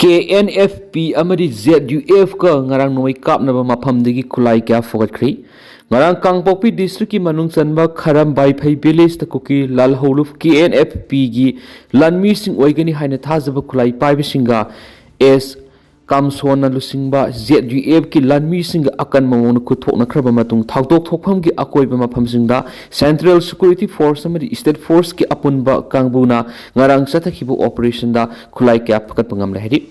KNFP amadi ZUF ka ngarang noi kapnaba mafamdagi khulai kya fogatkhri ngarang Kangpokpi district ki manung chanba Kharam Baiphai village ta Kuki lal holuf KNFP gi lanmi sing oigani haina thajaba khulai paiba singa S Kamsona lusingba ZUF ki lanmi singa akan mamon kuthokna khraba matung thawdok thokpham gi akoiba mafam singda Central Security Force amadi State Force ki apunba kangbuna ngarang chathakhibu operation da khulai kya phakat pangam lahiri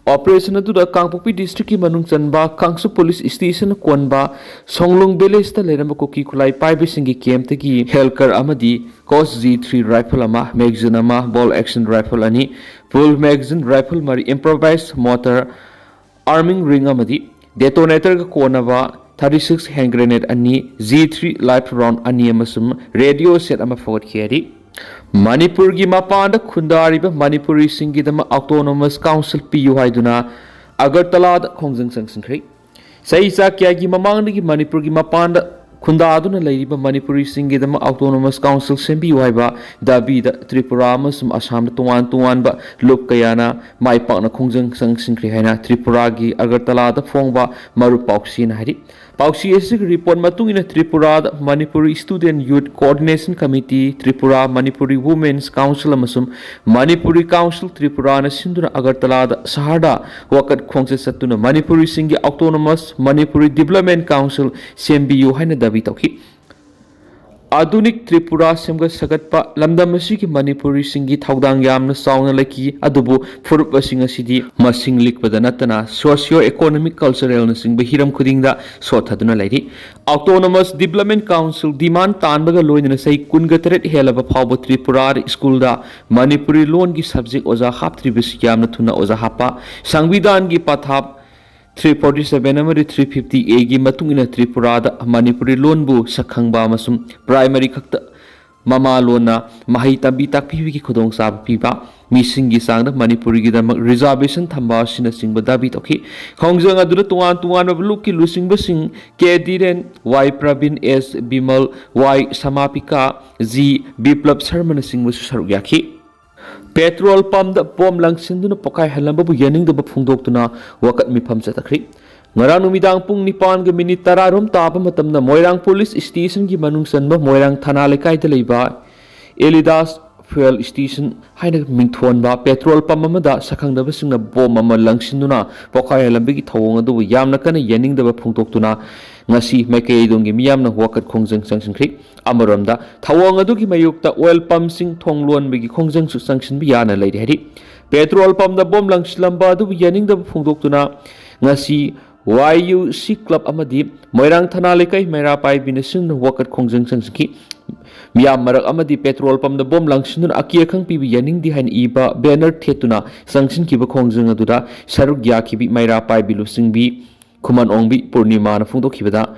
Operation aduda Kangpokpi district ki manung chanba Kangsu police station konba Songlung village ta leramba Kuki khulai paibe singi camp tagi helker amadi Cos G3 rifle ama magazine ama ball action rifle ani full magazine rifle mari improvised mortar arming ring amadi detonator ka konaba 36 hand grenade ani G3 live round ani amasum radio set ama forward kheri Manipur gi mapanda khundariba Manipuri singi dama autonomous council PU haiduna Agartala da khongjang sangsangkhri sai sa kya gi mamang gi Manipur gi mapanda khundaduna leiriba Manipuri singi dama autonomous council sembi haiba dabi da Tripura amasum Assam da tuan ba luk kayana maipakna khongjang sangsangkhri haina Tripura gi Agartala da phongba maru pauksi na hari Pausi esik report matungina Tripura Manipuri Student Youth Coordination Committee Tripura Manipuri Women's Council amasum Manipuri Council Tripura na sinduna Agartala Sahada wakat khongse satuna Manipuri singi autonomous Manipuri Development Council sembiu haina dabi tawki Adunik Tripura semga sagatpa lamdam asigi Manipuri singi thawdang yamna sauna laki adubu furup asinga sidi masing likpada natana socio economic cultural na singba hiram khudingda sothaduna lairi Autonomous Development Council demand tanbaga loinana sai kungatret helaba phawba Tripura school da Manipuri loan gi subject oza haptribis yamna thuna oza hapa Sangvidan gi pathap 347 amari 350 A gi matungina Tripura da Manipuri loan bu sakhangba amasum primary khakta mama lona mahi tabi takpi gi khodong sab piba mising gi sangda Manipuri gi da reservation thamba sina singba dabi tokhi khongjang adura tuan luk ki lusing basing K Diren Y Pravin S Bimal Y Samapika Z Biplab Sharma singba su yakhi Petrol pump da bom langsinduna pokai halamba bu yaning da phungdoktuna wakat mifam chatakri ngarang numidang pung 9:10 rom taba matamna Moirang police station gi manung sanba Moirang thana lekai da leiba Elidas fuel station haina mingthon ba petrol pump amada sakhangda basingna bom ama langsinduna pokai halambi gi thawong adu yamna kana yaning da phungdoktuna ngasi maikei dongi miyamna wakat khongjang sangsingkhri amaramda thawang adugi mayukta oil pump sing thonglon bigi khongjang su sangshin bi yana leiri hari petrol pump da bom langslamba adu yaning da phungdoktuna ngasi YUC club amadi Moirang thana lekai mera pai binasin wakat khongjang sangsingki miyam marak amadi petrol pump da bom langsin akia khang pi yaning di hain iba banner thetuna sangshin ki ba khongjang aduda saruk ya ki bi mera pai bilusing bi Kuman Ongbi Purnima na phungdok khibada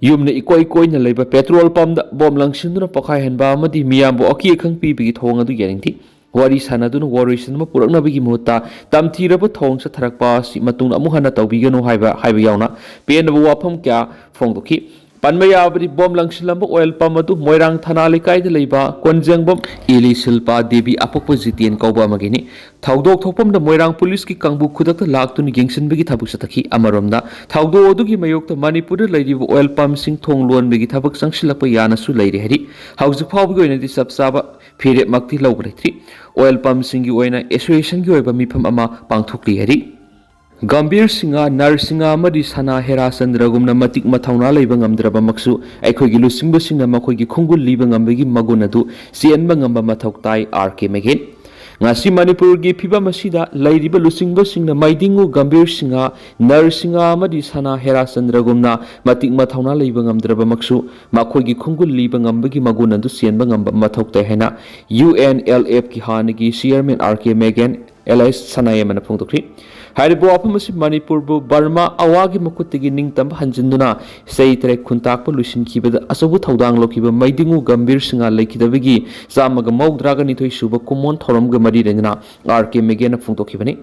yumna ikoi na leiba petrol pump da bom langsinduna pakhai hanba amadi miyambo aki khang pi bigi thong adu yaringti wari sanaduna warishin ma purakna bigi muhta tamthiraba thong sa tharakpa si matung amu hana tawbiganu haiba yauna penaba wafam kya phongdokhi Panmayabri bom langsilamba oil pump adu Moirang thana lekai da leiba konjangbam Illigel Devi apokpa jitien kauba magini thawdok thopam da Moirang police ki kangbu khudakta laktuni gengsin bigi thabuk satakhi amaramda thawdo odugi mayokta Manipur leiriba oil pump sing thonglon bigi thabuk sangsilakpa yana su leiri hari haujuk phawbi oina di sabsaba phire makti lawbretri oil pump sing gi oina association gi oiba mifam ama pangthokli hari Gambhir Singh Narsinga amadi Sana Hera Sandragumna matik mathauna leiba ngamdraba maksu aikhogi lusingba singna makhogi khungul liba ngambagi magunadu sienba ngamba mathoktai RK Megen ngasi Manipur gi phiba masida leiriba lusingba singna maidingu Gambhir Singh Narsinga amadi Sana Hera Sandragumna matik mathauna leiba ngamdraba maksu makhogi khungul liba ngambagi magunadu sienba ngamba mathoktai hena UNLF ki hanagi chairman RK Megen LS Sanayamana phongdokri Haribo apamasi Manipur bu Burma awagi makutigi ningtam hanjinduna sei tre khuntak pa lusin kibada asabu thawdang lokiba maidingu Gambhir Singh leikidabagi samaga mawdraga nithoi suba kumon thorom ga mari renjana RK Megena phungtokibani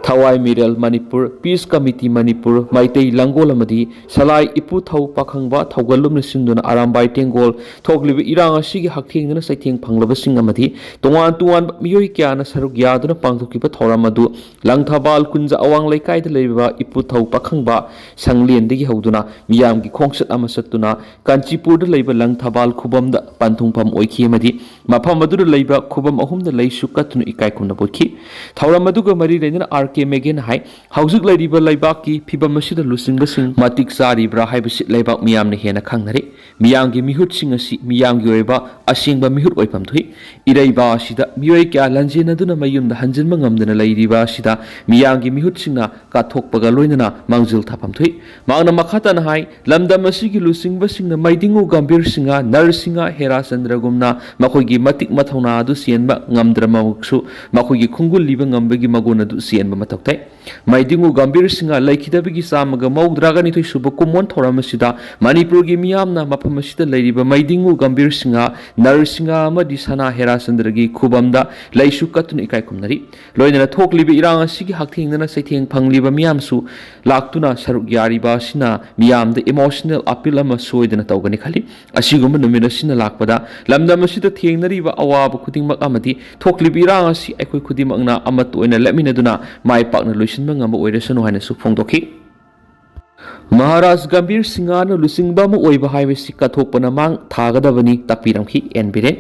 Thawai Miral Manipur Peace Committee Manipur Maitei Langol amadi Salai Ipu Thau Pakhangba Thawgalum nisinduna Arambai Tengol thogliba irang asigi hakthengna saitheng phanglaba sing amadi tuan miyoi kyana saruk yaduna pangthokiba ꯆꯠꯄ ꯊꯧꯔꯝ ꯑꯗꯨ ꯂꯪꯊꯕꯥꯜ ꯀꯨꯟꯖ ꯑꯋꯥꯡ ꯂꯩꯀꯥꯏꯗ ꯂꯩꯕ ꯏꯄꯨꯊꯧ ꯄꯥꯈꯪꯕ ꯁꯪꯂꯦꯟꯗꯒꯤ ꯍꯧꯗꯨꯅ ꯃꯤꯌꯥꯝꯒꯤ ꯈꯣꯡꯆꯠ ꯑꯃ ꯆꯠꯇꯨꯅ ꯀꯥꯟꯆꯤꯄꯨꯔꯗ ꯂꯩꯕ ꯂꯪꯊꯕꯥꯜ ꯈꯨꯕꯝꯗ ꯄꯟꯊꯨꯡꯐꯝ ꯑꯣꯏꯈꯤ ꯑꯃꯗꯤ ꯃꯐꯝ ꯑꯗꯨꯗ ꯂꯩꯕ ꯈꯨꯕꯝ ꯑꯍꯨꯝꯗ ꯂꯩꯁꯨ ꯀꯠꯇꯨꯅ ꯏꯀꯥꯏ ꯈꯨꯝꯅꯕ ꯎꯠꯈꯤ ꯊꯧꯔꯝ ꯑꯗꯨꯒ ꯃꯔꯤ ꯂꯩꯅꯅ ꯑꯥꯔ.ꯀꯦ. ꯃꯦꯒꯦꯅ ꯍꯥꯏ ꯍꯧꯖꯤꯛ ꯂꯩꯔꯤꯕ ꯂꯩꯕꯥꯛꯀꯤ ꯐꯤꯕꯝ ꯑꯁꯤꯗ ꯂꯨꯆꯤꯡꯕꯁꯤꯡ ꯃꯇꯤꯛ ꯆꯥꯔꯤꯕ꯭ꯔꯥ ꯍꯥꯏꯕꯁꯤ ꯂꯩꯕꯥꯛ ꯃꯤꯌꯥꯝꯅ ꯍꯦꯟꯅ ꯈꯪꯅꯔꯤ ꯃꯤꯌꯥꯝꯒꯤ ꯃꯤꯍꯨꯠꯁꯤꯡ ꯑꯁꯤ ꯃꯤꯌꯥꯝꯒꯤ ꯑꯣꯏꯕ ꯑꯁꯦꯡꯕ ꯃꯤꯍꯨꯠ ꯑꯣꯏꯐꯝ ꯊꯣꯛꯏ ꯏꯔꯩꯕ ꯑꯁꯤꯗ ꯃꯤꯑꯣꯏ ꯀꯌꯥ ꯂꯟꯖꯦꯟꯅꯗꯨꯅ ꯃꯌꯨꯝꯗ ꯍꯟꯖꯤꯟꯕ ꯉꯝꯗꯅ ꯂꯩꯔꯤꯕ ꯑꯁꯤꯗ ꯃꯤꯌꯥꯝꯒꯤ ꯃꯤꯍꯨꯠꯁꯤꯡꯅ ꯀꯥꯊꯣꯛꯄꯒ ꯂꯣꯏꯅꯅ ꯃꯥꯡꯖꯤꯜ ꯊꯥꯐꯝ ꯊꯣꯛꯏ ꯃꯍꯥꯛꯅ ꯃꯈꯥ ꯇꯥꯅ ꯍꯥꯏ ꯂꯝꯗꯝ ꯑꯁꯤꯒꯤ ꯂꯨꯆꯤꯡꯕꯁꯤꯡꯅ ꯃꯩꯗꯤꯡꯉꯨ ꯒꯝꯚꯤꯔ ꯁꯤꯡꯍ ꯅꯔꯁꯤꯡꯍ ꯍꯦꯔꯥꯆꯟꯗ꯭ꯔꯒꯨꯝꯅ ꯃꯈꯣꯏꯒꯤ ꯃꯇꯤꯛ ꯃꯊꯧꯅꯥ ꯑꯗꯨ ꯆꯦꯟꯕ ꯉꯝꯗ꯭ꯔꯃꯛꯁꯨ ꯃꯈꯣꯏꯒꯤ ꯈꯣꯡꯒꯨꯜꯂꯤꯕ ꯉꯝꯕꯒꯤ ꯃꯒꯨꯟ ꯑꯗꯨ ꯆꯦꯟꯕ ꯃꯊꯧ ꯇꯥꯏ ꯃꯩꯗꯤꯡꯉꯨ ꯒꯝꯚꯤꯔ ꯁꯤꯡꯍ ꯂꯩꯈꯤꯗꯕꯒꯤ ꯆꯥꯝꯃꯒ ꯃꯧꯗ꯭ꯔꯥꯒꯅꯤꯊꯣꯏ ꯁꯨꯕ ꯀꯨꯝꯑꯣꯟ ꯊꯧꯔꯝ ꯑꯁꯤꯗ ꯃꯅꯤꯄꯨꯔꯒꯤ ꯃꯤꯌꯥꯝꯅ ꯃꯐꯝ ꯑꯁꯤꯗ ꯂꯩꯔꯤꯕ ꯃꯩꯗꯤꯡꯉꯨ ꯒꯝꯚꯤꯔ ꯁꯤꯡꯍ ꯅꯔꯁꯤꯡꯍ ꯑꯃꯗꯤ ꯁꯅꯥ ꯍꯦꯔꯥꯆꯟꯗ꯭ꯔꯒꯤ ꯈꯨꯕꯝꯗ ꯂꯩꯁꯨ ꯀꯠꯇꯨꯅ ꯏꯀꯥꯏ ꯈꯨꯝꯅꯔꯤ ꯂꯣꯏꯅꯅ ꯊꯣꯛꯂꯤꯕ ꯏꯔꯥꯡ ꯑꯁꯤꯒꯤ ꯍꯛꯊꯦꯡꯅꯅ ꯆꯩꯊꯦꯡ ꯐꯪꯂꯤꯕ ꯃꯤꯌꯥꯝꯁꯨ ꯂꯥꯛꯇꯨꯅ ꯁꯔꯨꯛ ꯌꯥꯔꯤꯕ ꯑꯁꯤꯅ ꯃꯤꯌꯥꯝꯗ ꯏꯃꯣꯁꯅꯦꯜ ꯑꯄꯤꯜ ꯑꯃ ꯁꯣꯏꯗꯅ ꯇꯧꯒꯅꯤ ꯈꯜꯂꯤ ꯑꯁꯤꯒꯨꯝꯕ ꯅꯨꯃꯤꯠ ꯑꯁꯤꯅ ꯂꯥꯛꯄꯗ ꯂꯝꯗꯝ ꯑꯁꯤꯗ ꯊꯦꯡꯅꯔꯤꯕ ꯑꯋꯥꯕ ꯈꯨꯗꯤꯡꯃꯛ ꯑꯃꯗꯤ ꯊꯣꯛꯂꯤꯕ ꯏꯔꯥꯡ ꯑꯁꯤ ꯑꯩꯈꯣꯏ ꯈꯨꯗꯤꯡꯃꯛꯅ ꯑꯃꯠꯇ ꯑꯣꯏꯅ ꯂꯦꯞꯃꯤꯟꯅꯗꯨꯅ ꯃꯥꯏ ꯄꯥꯛꯅ ꯂꯣꯏꯁꯤꯟꯕ ꯉꯝꯕ ꯑꯣꯏꯔꯁꯅꯨ ꯍꯥꯏꯅꯁꯨ ꯐꯣꯡꯗꯣꯛꯈꯤ ꯃꯍꯥꯔꯥꯖ ꯒꯝꯚꯤꯔ ꯁꯤꯡꯍꯅ ꯂꯨꯆꯤꯡꯕ ꯑꯃ ꯑꯣꯏꯕ ꯍꯥꯏꯕꯁꯤ ꯀꯠꯊꯣꯛꯄꯅ ꯃꯥꯡ ꯊꯥꯒꯗꯕꯅꯤ ꯇꯥꯛꯄꯤꯔꯝꯈꯤ ꯑꯦꯟ ꯕꯤꯔꯦꯟ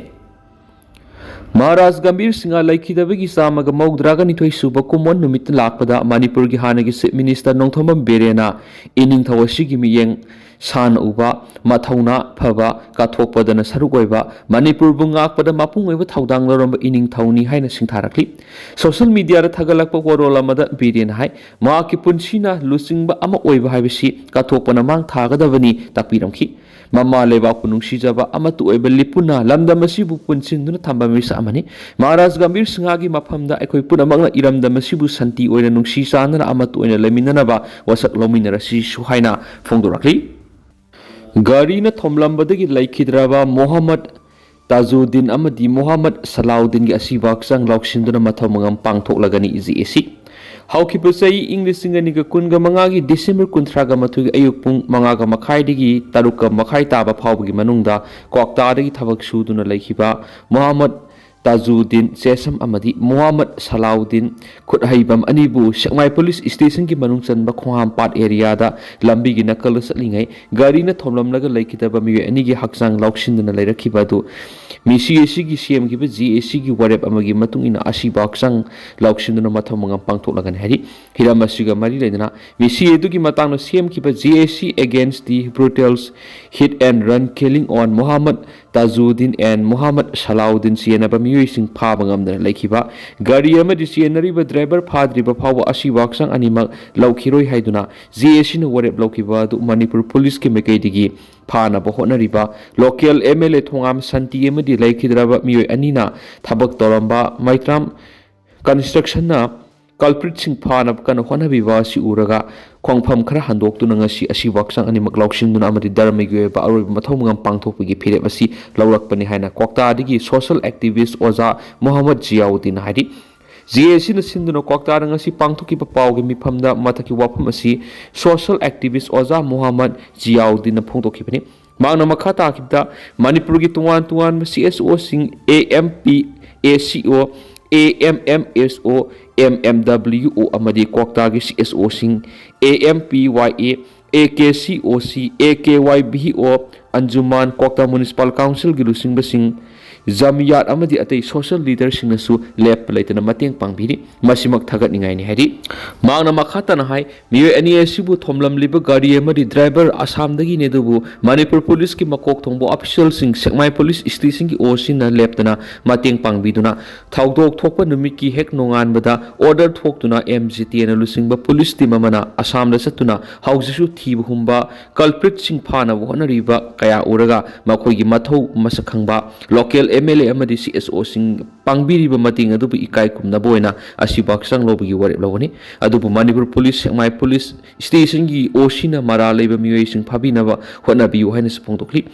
ꯃꯍꯥꯔꯥꯖ ꯒꯝꯚꯤꯔ ꯁꯤꯡꯍ ꯂꯩꯈꯤꯗꯕꯒꯤ ꯆꯥꯝꯃꯒ ꯃꯧꯗ꯭ꯔꯥꯒꯅꯤꯊꯣꯏ ꯁꯨꯕ ꯀꯨꯝꯑꯣꯟ ꯅꯨꯃꯤꯠꯇ ꯂꯥꯛꯄꯗ ꯃꯅꯤꯄꯨꯔꯒꯤ ꯍꯥꯟꯅꯒꯤ ꯆꯤꯞ ꯃꯤꯅꯤꯁꯇꯔ ꯅꯣꯡꯊꯣꯝꯕꯝ ꯕꯤꯔꯦꯟꯅ ꯏꯅꯤꯡꯊꯧ ꯑꯁꯤꯒꯤ ꯃꯤꯠꯌꯦꯡ ꯁꯥꯟꯅ ꯎꯕ ꯃꯊꯧꯅꯥ ꯐꯕ ꯀꯠꯊꯣꯛꯄꯗꯅ ꯁꯔꯨꯛ ꯑꯣꯏꯕ ꯃꯅꯤꯄꯨꯔꯕꯨ ꯉꯥꯛꯄꯗ ꯃꯄꯨꯡ ꯑꯣꯏꯕ ꯊꯧꯗꯥꯡ ꯂꯧꯔꯝꯕ ꯏꯅꯤꯡꯊꯧꯅꯤ ꯍꯥꯏꯅ ꯁꯤꯡꯊꯥꯔꯛꯂꯤ ꯁꯣꯁꯤꯌꯦꯜ ꯃꯤꯗꯤꯌꯥꯗ ꯊꯥꯒꯠꯂꯛꯄ ꯋꯥꯔꯣꯜ ꯑꯃꯗ ꯕꯤꯔꯦꯟ ꯍꯥꯏ ꯃꯍꯥꯛꯀꯤ ꯄꯨꯟꯁꯤꯅ ꯂꯨꯆꯤꯡꯕ ꯑꯃ ꯑꯣꯏꯕ ꯍꯥꯏꯕꯁꯤ ꯀꯠꯊꯣꯛꯄꯅ ꯃꯥꯡ ꯊꯥꯒꯗꯕꯅꯤ ꯇꯥꯛꯄꯤꯔꯝꯈꯤ ꯃꯃꯥ ꯂꯩꯕꯥꯛꯄꯨ ꯅꯨꯡꯁꯤꯖꯕ ꯑꯃꯠꯇ ꯑꯣꯏꯕ ꯂꯤꯄꯨꯅ ꯂꯝꯗꯝ ꯑꯁꯤꯕꯨ ꯄꯨꯟꯁꯤꯟꯗꯨꯅ ꯊꯝꯕ ꯃꯤꯁꯛ ꯑꯃꯅꯤ ꯃꯍꯥꯔꯥꯖ ꯒꯝꯚꯤꯔ ꯁꯤꯡꯍꯒꯤ ꯃꯐꯝꯗ ꯑꯩꯈꯣꯏ ꯄꯨꯝꯅꯃꯛꯅ ꯏꯔꯝꯗꯝ ꯑꯁꯤꯕꯨ ꯁꯥꯟꯇꯤ ꯑꯣꯏꯅ ꯅꯨꯡꯁꯤ ꯆꯥꯟꯅꯅ ꯑꯃꯠꯇ ꯑꯣꯏꯅ ꯂꯩꯃꯤꯟꯅꯅꯕ ꯋꯥꯁꯛ ꯂꯧꯃꯤꯟꯅꯔꯁꯤꯁꯨ ꯍꯥꯏꯅ ꯐꯣꯡꯗꯣꯔꯛꯂꯤ ꯒꯥꯔꯤꯅ ꯊꯣꯝꯂꯝꯕꯗꯒꯤ ꯂꯩꯈꯤꯗ꯭ꯔꯕ ꯃꯣꯍꯝꯃꯗ ꯇꯥꯖꯨꯗꯤꯟ ꯑꯃꯗꯤ ꯃꯣꯍꯝꯃꯗ ꯁꯂꯥꯎꯗꯤꯟꯒꯤ ꯑꯁꯤꯕ ꯍꯛꯆꯥꯡ ꯂꯧꯁꯤꯟꯗꯨꯅ ꯃꯊꯧ ꯃꯉꯝ ꯄꯥꯡꯊꯣꯛꯂꯒꯅꯤ ꯖꯦꯑꯦꯁꯤ ꯍꯧꯈꯤꯕ ꯆꯍꯤ ꯏꯪ 2015ꯒꯤ ꯗꯤꯁꯦꯝꯕꯔ 38ꯒꯤ ꯑꯌꯨꯛ ꯄꯨꯡ 5:30ꯗꯒꯤ 6:30 ꯇꯥꯕ ꯐꯥꯎꯕꯒꯤ ꯃꯅꯨꯡꯗ ꯀ꯭ꯋꯥꯛꯇꯥꯗꯒꯤ ꯊꯕꯛ ꯁꯨꯗꯨꯅ ꯂꯩꯈꯤꯕ ꯃꯣꯍꯝꯃꯗ ꯇꯥꯖꯨꯗꯤꯟ ꯆꯦꯁꯝ ꯑꯃꯗꯤ ꯃꯣꯍꯝꯃꯗ ꯁꯂꯥꯎꯗꯤꯟ ꯈꯨꯠꯍꯩꯕꯝ ꯑꯅꯤꯕꯨ ꯁꯦꯛꯃꯥꯏ ꯄꯨꯂꯤꯁ ꯁ꯭ꯇꯦꯁꯟꯒꯤ ꯃꯅꯨꯡ ꯆꯟꯕ ꯈꯣꯡꯍꯥꯝꯄꯥꯠ ꯑꯦꯔꯤꯌꯥꯗ ꯂꯝꯕꯤꯒꯤ ꯅꯥꯀꯜꯗ ꯆꯠꯂꯤꯉꯩ ꯒꯥꯔꯤꯅ ꯊꯣꯝꯂꯝꯂꯒ ꯂꯩꯈꯤꯗꯕ ꯃꯤꯑꯣꯏ ꯑꯅꯤꯒꯤ ꯍꯛꯆꯥꯡ ꯂꯧꯁꯤꯟꯗꯨꯅ ꯂꯩꯔꯛꯈꯤꯕ ꯑꯗꯨ ꯃꯤꯁꯤ ꯑꯁꯤꯒꯤ ꯁꯦꯝꯈꯤꯕ ꯖꯦꯑꯦꯁꯤꯒꯤ ꯋꯥꯔꯦꯞ ꯑꯃꯒꯤ ꯃꯇꯨꯡ ꯏꯟꯅ ꯑꯁꯤꯕ ꯍꯛꯆꯥꯡ ꯂꯧꯁꯤꯟꯗꯨꯅ ꯃꯊꯧ ꯃꯉꯝ ꯄꯥꯡꯊꯣꯛꯂꯒꯅꯤ ꯍꯥꯏꯔꯤ ꯍꯤꯔꯝ ꯑꯁꯤꯒ ꯃꯔꯤ ꯂꯩꯅꯅ ꯃꯤꯁꯤ ꯑꯗꯨꯒꯤ ꯃꯇꯥꯡꯗ ꯁꯦꯝꯈꯤꯕ ꯖꯦꯑꯦꯁꯤ ꯑꯦꯒꯦꯟꯁ ꯗꯤ ꯕ꯭ꯔꯨꯇꯦꯜ ꯍꯤꯠ ꯑꯦꯟड ꯔꯟ ꯀꯤलिꯡ ꯑꯣꯟ ꯃꯣꯍꯝꯃꯗ ꯇꯥꯖꯨꯗꯤꯟ ꯑꯦꯟ ꯃꯣꯍꯝꯃꯗ ꯁꯂꯥꯎꯗꯤꯟ ꯆꯦꯟꯅꯕ ꯃꯤꯑꯣꯏꯁꯤꯡ ꯐꯥꯕ ꯉꯝꯗꯅ ꯂꯩꯈꯤꯕ ꯒꯥꯔꯤ ꯑꯃꯗꯤ ꯆꯦꯟꯅꯔꯤꯕ ꯗ꯭ꯔꯥꯏꯚꯔ ꯐꯥꯗ꯭ꯔꯤꯕ ꯐꯥꯎꯕ ꯑꯁꯤꯕ ꯍꯛꯆꯥꯡ ꯑꯅꯤꯃꯛ ꯂꯧꯈꯤꯔꯣꯏ ꯍꯥꯏꯗꯨꯅ ꯖꯦꯑꯦꯁꯤꯅ ꯋꯥꯔꯦꯞ ꯂꯧꯈꯤꯕ ꯑꯗꯨ ꯃꯅꯤꯄꯨꯔ ꯄꯨꯂꯤꯁꯀꯤ ꯃꯥꯏꯀꯩꯗꯒꯤ ꯐꯥꯅꯕ ꯍꯣꯠꯅꯔꯤꯕ ꯂꯣꯀꯦꯜ ꯑꯦꯝ.ꯑꯦꯜ.ꯑꯦ ꯊꯣꯉꯥꯝ ꯁꯥꯟꯇꯤ ꯑꯃꯗꯤ ꯂꯩꯈꯤꯗ꯭ꯔꯕ ꯃꯤꯑꯣꯏ ꯑꯅꯤꯅ ꯊꯕꯛ ꯇꯧꯔꯝꯕ ꯃꯩꯇ꯭ꯔꯥꯝ ꯀꯟꯁꯇ꯭ꯔꯛꯁꯟꯅ ꯀꯜꯄ꯭ꯔꯤꯠꯁꯤꯡ ꯐꯥꯅꯕ ꯀꯟꯅ ꯍꯣꯠꯅꯕꯤꯕ ꯑꯁꯤ ꯎꯔꯒ ꯈꯣꯡꯐꯝ ꯈꯔ ꯍꯟꯗꯣꯛꯇꯨꯅ ꯉꯁꯤ ꯑꯁꯤꯕ ꯍꯛꯆꯥꯡ ꯑꯅꯤꯃꯛ ꯂꯧꯁꯤꯟꯗꯨꯅ ꯑꯃꯗꯤ ꯙꯔꯃꯒꯤ ꯑꯣꯏꯕ ꯑꯔꯣꯏꯕ ꯃꯊꯧ ꯃꯉꯝ ꯄꯥꯡꯊꯣꯛꯄꯒꯤ ꯐꯤꯔꯦꯞ ꯑꯁꯤ ꯂꯧꯔꯛꯄꯅꯤ ꯍꯥꯏꯅ ꯀ꯭ꯋꯥꯛꯇꯥꯗꯒꯤ ꯁꯣꯁꯤꯌꯦꯜ ꯑꯦꯛꯇꯤꯚꯤꯁꯠ ꯑꯣꯖꯥ ꯃꯣꯍꯝꯃꯗ ꯖꯤꯌꯥꯎꯗꯤꯟ ꯍꯥꯏꯔꯤ ꯖꯦꯑꯦꯁꯤꯅ ꯁꯤꯟꯗꯨꯅ ꯀ꯭ꯋꯥꯛꯇꯥꯗ ꯉꯁꯤ ꯄꯥꯡꯊꯣꯛꯈꯤꯕ ꯄꯥꯎꯒꯤ ꯃꯤꯐꯝꯗ ꯃꯊꯛꯀꯤ ꯋꯥꯐꯝ ꯑꯁꯤ ꯁꯣꯁꯤꯌꯦꯜ ꯑꯦꯛꯇꯤꯚꯤꯁꯠ ꯑꯣꯖꯥ ꯃꯣꯍꯝꯃꯗ ꯖꯤꯌꯥꯎꯗꯤꯟꯅ ꯐꯣꯡꯗꯣꯛꯈꯤꯕꯅꯤ ꯃꯍꯥꯛꯅ ꯃꯈꯥ ꯇꯥꯈꯤꯕꯗ ꯃꯅꯤꯄꯨꯔꯒꯤ ꯇꯣꯉꯥꯟ ꯇꯣꯉꯥꯟꯕ ꯁꯤꯑꯦꯁꯑꯣꯁꯤꯡ ꯑꯦ.ꯑꯦꯝ.ꯄꯤ ꯑꯦ.ꯁꯤ.ꯑꯣ ꯑꯦ.ꯑꯦꯝ.ꯑꯦꯝ.ꯑꯦꯁ.ꯑꯣ ꯑꯦꯝ.ꯑꯦꯝ.ꯗꯕ꯭ꯂꯤꯎ.ꯑꯣ ꯑꯃꯗꯤ ꯀ꯭ꯋꯥꯛꯇꯥꯒꯤ ꯁꯤꯑꯦꯁꯑꯣꯁꯤꯡ ꯑꯦ.ꯑꯦꯝ.ꯄꯤ.ꯋꯥꯏ.ꯑꯦ ꯑꯦ.ꯀꯦ.ꯁꯤ.ꯑꯣ.ꯁꯤ ꯑꯦ.ꯀꯦ.ꯋꯥꯏ.ꯚꯤ.ꯑꯣ ꯑꯟꯖꯨꯃꯥꯟ ꯀ꯭ꯋꯥꯛꯇꯥ ꯃ꯭ꯌꯨꯅꯤꯁꯤꯄꯥꯜ ꯀꯥꯎꯟꯁꯤꯜꯒꯤ ꯂꯨꯆꯤꯡꯕꯁꯤꯡ ꯖꯃꯤꯌꯥꯠ ꯑꯃꯗꯤ ꯑꯇꯩ ꯁꯣꯁꯤꯌꯦꯜ ꯂꯤꯗꯔꯁꯤꯡꯅꯁꯨ ꯂꯦꯞꯄ ꯂꯩꯇꯅ ꯃꯇꯦꯡ ꯄꯥꯡꯕꯤꯔꯤ ꯃꯁꯤꯃꯛ ꯊꯥꯒꯠꯅꯤꯡꯉꯥꯏꯅꯤ ꯍꯥꯏꯔꯤ ꯃꯍꯥꯛꯅ ꯃꯈꯥ ꯇꯥꯅ ꯍꯥꯏ ꯃꯤꯑꯣꯏ ꯑꯅꯤ ꯑꯁꯤꯕꯨ ꯊꯣꯝꯂꯝꯂꯤꯕ ꯒꯥꯔꯤ ꯑꯃꯗꯤ ꯗ꯭ꯔꯥꯏꯚꯔ ꯑꯁꯥꯝꯗꯒꯤꯅꯤ ꯑꯗꯨꯕꯨ ꯃꯅꯤꯄꯨꯔ ꯄꯨꯂꯤꯁꯀꯤ ꯃꯀꯣꯛ ꯊꯣꯡꯕ ꯑꯣꯐꯤꯁꯤꯌꯦꯜꯁꯤꯡ ꯁꯦꯛꯃꯥꯏ ꯄꯨꯂꯤꯁ ꯁ꯭ꯇꯦꯁꯟꯒꯤ ꯑꯣꯁꯤꯅ ꯂꯦꯞꯇꯅ ꯃꯇꯦꯡ ꯄꯥꯡꯕꯤꯗꯨꯅ ꯊꯧꯗꯣꯛ ꯊꯣꯛꯄ ꯅꯨꯃꯤꯠꯀꯤ ꯍꯦꯛ ꯅꯣꯡꯉꯥꯟꯕꯗ ꯑꯣꯔꯗꯔ ꯊꯣꯛꯇꯨꯅ ꯑꯦꯝ.ꯖꯤ.ꯇꯤ.ꯅ ꯂꯨꯆꯤꯡꯕ ꯄꯨꯂꯤꯁ ꯇꯤꯝ ꯑꯃꯅ ꯑꯁꯥꯝꯗ ꯆꯠꯇꯨꯅ ꯍꯧꯖꯤꯛꯁꯨ ꯊꯤꯕ ꯍꯨꯝꯕ ꯀꯜꯄ꯭ꯔꯤꯠꯁꯤꯡ ꯐꯥꯅꯕ ꯍꯣꯠꯅꯔꯤꯕ ꯀꯌా ꯎꯔꯒ ꯃꯈꯣꯏꯒꯤ ꯃꯊꯧ ꯃꯁꯛ ꯈꯪꯕ ꯂꯣꯀꯦꯜ ꯑꯦꯝ.ꯑꯦꯜ.ꯑꯦ ꯑꯃꯗꯤ ꯁꯤꯑꯦꯁꯑꯣꯁꯤꯡ ꯄꯥꯡꯕꯤꯔꯤꯕ ꯃꯇꯦꯡ ꯑꯗꯨꯕꯨ ꯏꯀꯥꯏ ꯈꯨꯝꯅꯕ ꯑꯣꯏꯅ ꯑꯁꯤꯕ ꯍꯛꯆꯥꯡ ꯂꯧꯕꯒꯤ ꯋꯥꯔꯦꯞ ꯂꯧꯒꯅꯤ ꯑꯗꯨꯕꯨ ꯃꯅꯤꯄꯨꯔ ꯄꯨꯂꯤꯁ ꯁꯦꯛꯃꯥꯏ ꯄꯨꯂꯤꯁ ꯁ꯭ꯇꯦꯁꯟꯒꯤ ꯑꯣꯁꯤꯅ ꯃꯔꯥꯜ ꯂꯩꯕ ꯃꯤꯑꯣꯏꯁꯤꯡ ꯐꯥꯕꯤꯅꯕ ꯍꯣꯠꯅꯕꯤꯌꯨ ꯍꯥꯏꯅꯁꯨ ꯐꯣꯡꯗꯣꯛꯂꯤ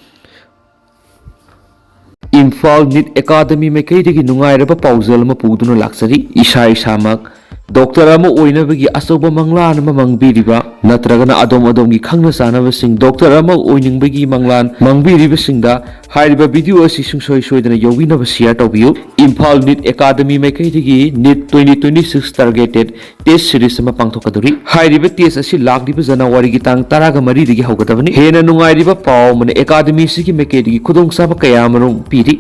ꯏꯝꯐꯥꯜ ꯅꯤꯠ ꯑꯦꯀꯥꯗꯃꯤ ꯃꯥꯏꯀꯩꯗꯒꯤ ꯅꯨꯡꯉꯥꯏꯔꯕ ꯄꯥꯎꯖꯦꯜ ꯑꯃ ꯄꯨꯗꯨꯅ ꯂꯥꯛꯆꯔꯤ ꯏꯁꯥꯃꯛ Doctor ama oinabagi asoba manglan ama mangbiriba natragana adom-adom gi khangna sanabasing doctor ama oiningbagi manglan mangbiribasingda hairiba video asi sungsoi-soidana yawinaba share tawbiyu Imphal NEET Academy maikaidagi NEET 2026 targeted test series ama pangthokaduri hairiba test asi lakdiba January gi tang 13 dagi haugadabani hena nungairiba paw mane academy sigi maikaidagi khudongchaba kaya marum piri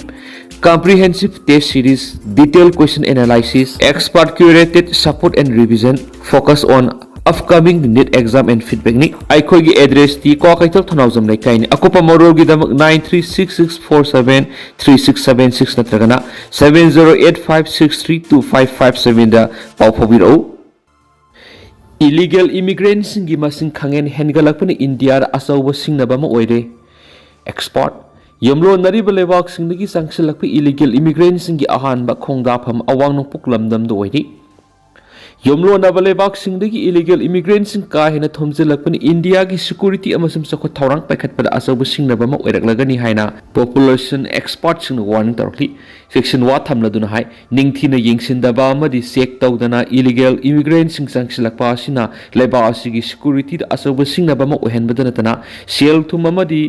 comprehensive test series, detailed question analysis, expert curated support and revision, focus on upcoming NEET exam and feedback ni. Aiko gi address ti ko kaital thanauzam lai kai ni. Ako pa morol gi damak 9366473676 natragana 7085632557 da pau phobiro. Illegal immigrants gi masing khangen hengalak pani India ra asawba singnaba ma oire. Export Yamlo nariba lebak singdagi sangsilakpi illegal immigrants singi ahanba khongdafam awang nongpuk lamdam do oiri. Yamlo naba lebak singdagi illegal immigrants sing ka hena thomjilakpani India gi security amasum sakho thaurang paikhatpada asabu singnaba ma oiraklagani haina population experts sing warning tarokli section wa thamladuna hai ningthina yengsindaba amadi check tawdana illegal immigrants sing sangsilakpa asina leba asigi security da asabu singnaba ma ohenbadana tana sel thum amadi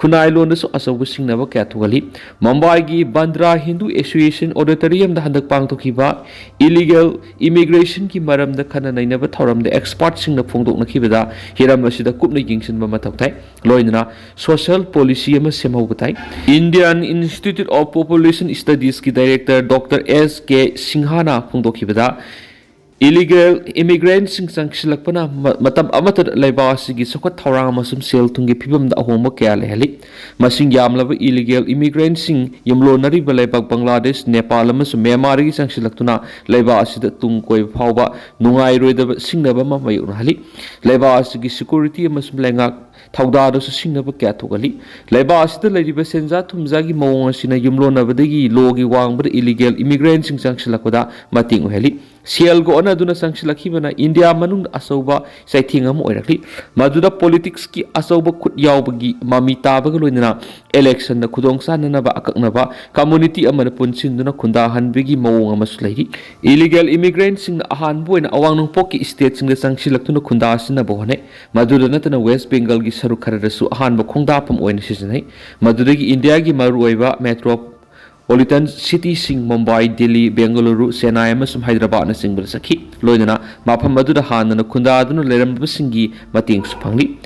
khunai londasu asabu singnaba kya thugali Mumbai gi Bandra Hindu Association auditorium da handak pangtokhiba illegal immigration ki maramda khana nainaba thoramda experts sing na phongdok nakhibada hiram asida kupna yingsinba mathoktai loinana social policy ama semhaubatai Indian Institute of Population Studies ki director Dr. S.K. Singhana phongdokhibada illegal immigrants sing sangsilakpana matam amatar laiba asigi sokhat thorang amasum sel thungi phibamda ahoma kya lehali masing yamlaba illegal immigrants sing yamlo nari balaibak Bangladesh Nepal amasum Myanmar gi sangsilaktuna laiba asida tungkoi phawba nungai roidaba singnaba ma mayuk hali laiba asigi security amasum lengak thawda do singnaba kya thogali laiba asida laiba senja thumjagi mawong asina yumlo nabadagi logi wangbada illegal immigrants sing sangsilakpada mating uheli Sial go ana duna sangsilakhi bana India manung asauba saithing am oirakli maduda politics ki asauba khut yawbagi mami tabaga loinana election na khudong sananaba akaknaba community amana punsinduna khunda hanbegi mawong amasu lairi illegal immigrants sing ahan boina awang nung pokki state sing sangsilaktuna khunda asina bohane maduda natana West Bengal gi saru kharadasu ahan ba khongda pam oina sijanai madudagi India gi maru oiba metro Militant city sing Mumbai, Delhi, Bengaluru, Chennai, amasum Hyderabad na singbal sakhi loinana mafam maduda hanana khunda aduna leramba singi mating supangli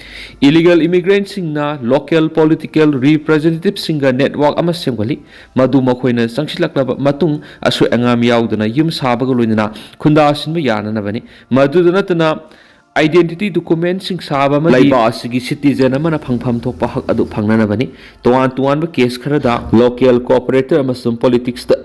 illegal immigrants sing na local political representatives singa network ama semgali madu makhoina sangsilaknaba matung asu angam yaudana yum sabaga loinana khunda asinba yana nabani maduda natana identity documents sing saba ma laiba asigi citizen amana phangpham thokpa hak adu phangnanabani tuan ba case kharada local cooperator amasum politics da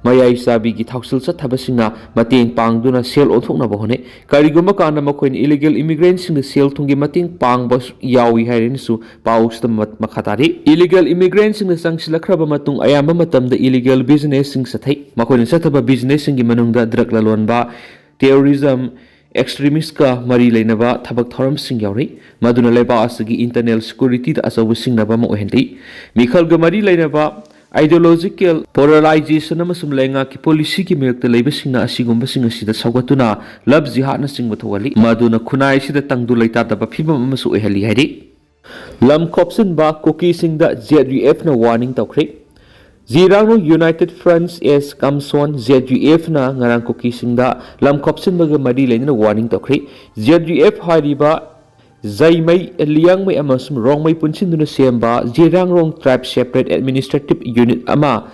mayai sabi gi thausil sa thabasingna mateng pangduna sel othokna bahone kariguma kana makoin illegal immigrants sing sel thungi mateng pang bas yawi hairin su paus da makhatari illegal immigrants sing sangsilakraba matung ayamba matam da illegal business sing sathai makoin sathaba business sing gi manung da drug lalonba terrorism extremist ka mari leinaba thabak thoram sing yauri maduna leba asigi internal security da asabu singnaba ma ohendi mikhal ga mari leinaba ideological polarization amasum lenga ki policy ki mekta leiba singna asigumba sing asida sagatuna love jihad na singba thawali maduna khunai sida tangdu leita da phibam amasu oheli haidi lam khopsin ba Kuki sing da ZUF na warning tawkhre Zirang United Fronts as Kamson ZUF na ngarang Kuki singda lam khopsin baga mari leina warning tawkhre ZUF hariba zaimai liang mai amasum rong mai punsinduna semba Zirang Rong Tribe Separate Administrative Unit ama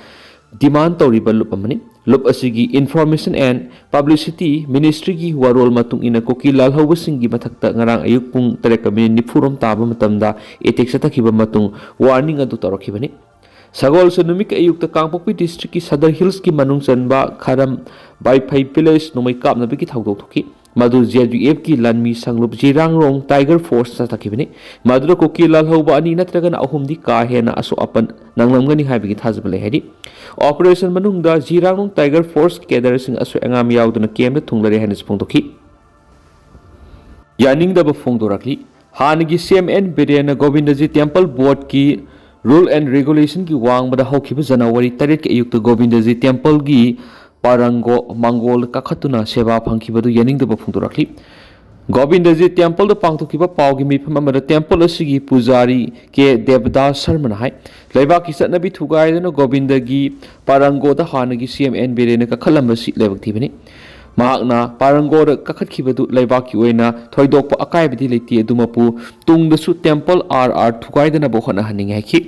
demand tawriba lup amani lup asigi Information and Publicity Ministry gi warol matung ina Kuki lalhawa singi mathakta ngarang ayuk pung 3:40 taba matamda etek satakhiba matung warning adu tawrakhibani Sagol Sunumik Ayukta Kangpokpi District ki Sadar Hills ki Manung Chanba Kharam Baiphai Village Nomai Kap Nabiki Thawdok Thoki Madu ZUF ki Lanmi Sanglup Jirang Rong Tiger Force Satakibini Madu Kuki Lalhoba Ani Natragan Ahumdi Kahena Aso Apan Nanglamgani Habiki Thazbale Hedi Operation Manungda Jirang Rong Tiger Force Kedar Sing Aso Angam Yauduna Kemda Tunglari Hanis Pongtoki Yaning Daba Fongdorakli Hanigi N Biren Govindaji Temple Board ki Rule and Regulation ki wang bada haukiba January 3 ke ayukta Govindaji Temple gi parango mangol kakhatuna seba phangkhibadu yaningdaba phungdorakli Govindaji temple the pangthokiba paugi mifam amada temple asigi pujari ke Devdas Sharma hai laiba ki satnabi thugaidana Govindagi parango da hanagi CM N Biren ka khalamba si lebak thibani mahakna parango da kakhatkibadu laiba ki oina thoidokpa akaibadi leti adumapu tungdasu temple RR thugaidana bohana haning hai ki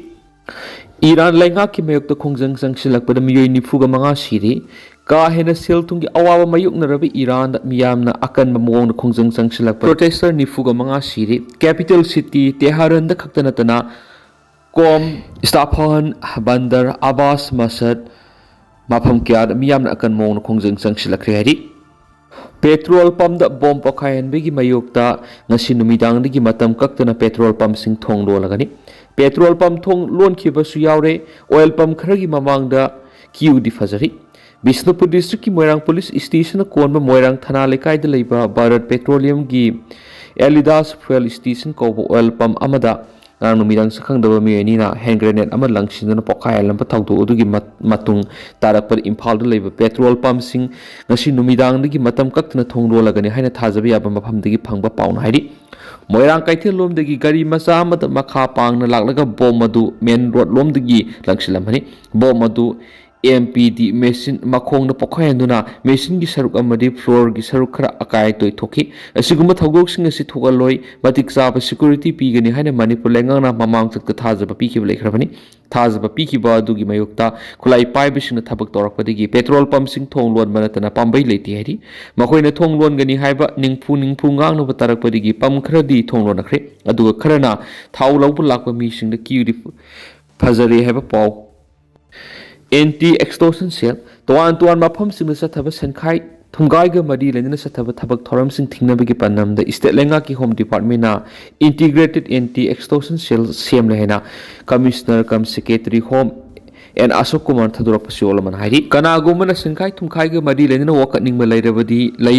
Iran lainga ki mayok da khongjang sangsilakpada miyoi nifuga manga siri ka hena sel tungi awawa mayuk na rabi Iran da miyamna akan mamong na khongjang sangsilakpada protester nifuga manga siri capital city Tehran da khaktana tana Qom Isfahan Bandar Abbas Masad mafam kya da miyamna akan mamong na khongjang sangsilakre hari Petrol pump da bomb pakhayan begi mayokta ngasi numidang digi matam kaktana petrol pump sing thong do lagani Petrol pump thong lon khiba su yaure oil pump kharagi mamang da kiu di fazari Bisnupur district ki Moirang police station kon ma Moirang thana lekai da leiba Bharat Petroleum gi Elidas fuel station ko oil pump amada nang numidang sakhang da mi ani na hand grenade ama langsin na pokhai lam pa thaudu udugi matung tarak par Imphal da leiba petrol pump sing ngasi numidang digi matam kaktna thong ro lagani haina thajabi aba mafam digi phangba pauna hairi Moirang kaithel lom dagi gari macha amada makha pangna laklaga bom madu main road lom dagi langsilamani bom madu MPD machine makhong na pokhayanuna machine gi saruk amadi floor gi saruk khara akai toi thoki asiguma thogok sing asi thogaloi matik chaba security pigani haina Manipur lengang na mamang chak thajaba pikhi lekhrabani thajaba pikhi ba dugi mayukta khulai pai bising thabak torakpadigi petrol pump sing thong lon manatana pambai leti hari makhoi na thong lon gani haiba ningphu ngang no tarakpadigi pam khradi thong lon akhre aduga kharana thau lawbu lakpa mi sing da kiuri phajari haiba pau Anti-extortion cell tuan mafam sing na sathaba senkhai thumgai ga madi lenna sathaba thabak thoram sing thingnabagi panam da state lenga ki home department na integrated anti-extortion cell CM lehena commissioner kam secretary home and Ashok Kumar Thadurak Pasiolaman hairi kana gumana senkhai thumkhai ga madi lenna wakaning ma lairabadi lai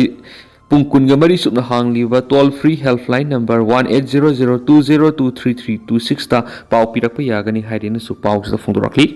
Pungkun gamari subna hangliba toll free helpline number 1800202332 ta pau pirak pa yagani hairi na su pau sa phungdorakli